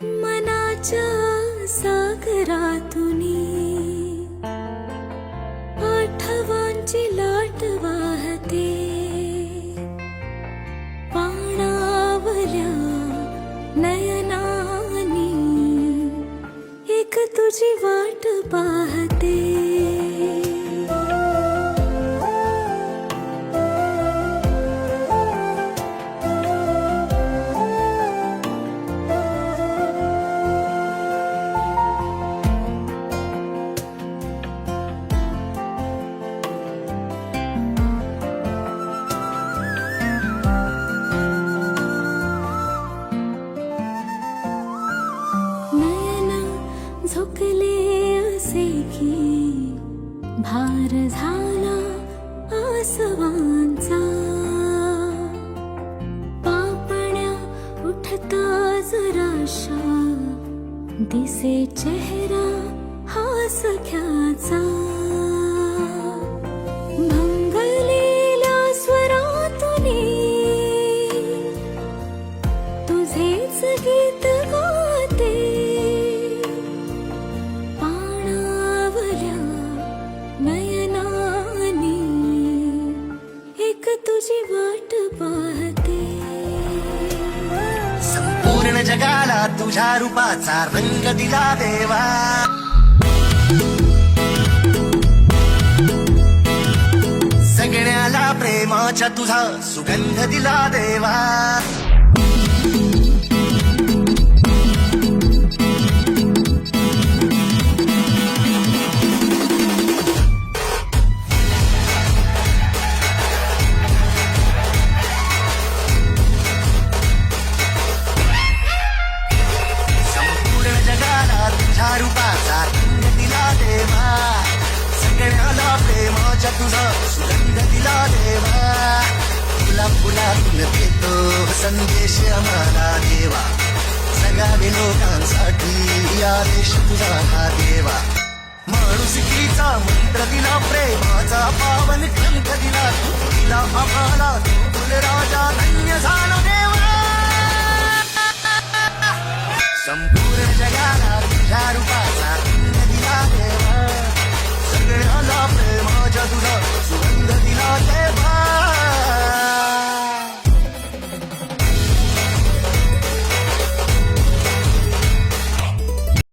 मनाच्या सागरातुनी आठवांची लाट वाहते, पाणावल्या नयनानी एक तुझी वाट पाहते। झुकले असे की भार झाला आसवांचा, पापण्या उठता जराशा दिसे चेहरा हा सख्याचा। भंगलेल्या स्वरातुनी तुझेच गीत गाते, नयनानी एक तुझी वाट पाहते। संपूर्ण जगाला तुझ्या रूपाचा रंग दिला देवा, सगळ्याला प्रेमाच्या तुझा सुगंध दिला देवा। तुझ्या रूपाचा रंग दिला देवा, सगळ्याला प्रेमाच्या तुझा सुगंध दिला देवा। तुला फुलातून देतो संदेश आम्हाला देवा, सगळ्या लोकांसाठी आदेश तुझा हा देवा। माणुसकीचा मंत्र दिला, प्रेमाचा पावन ग्रंथ दिला, दिला आम्हाला तू राजा धन्य झाला देवा। संपूर्ण जगाला तुझ्या रूपाचा रंग दिला देवा।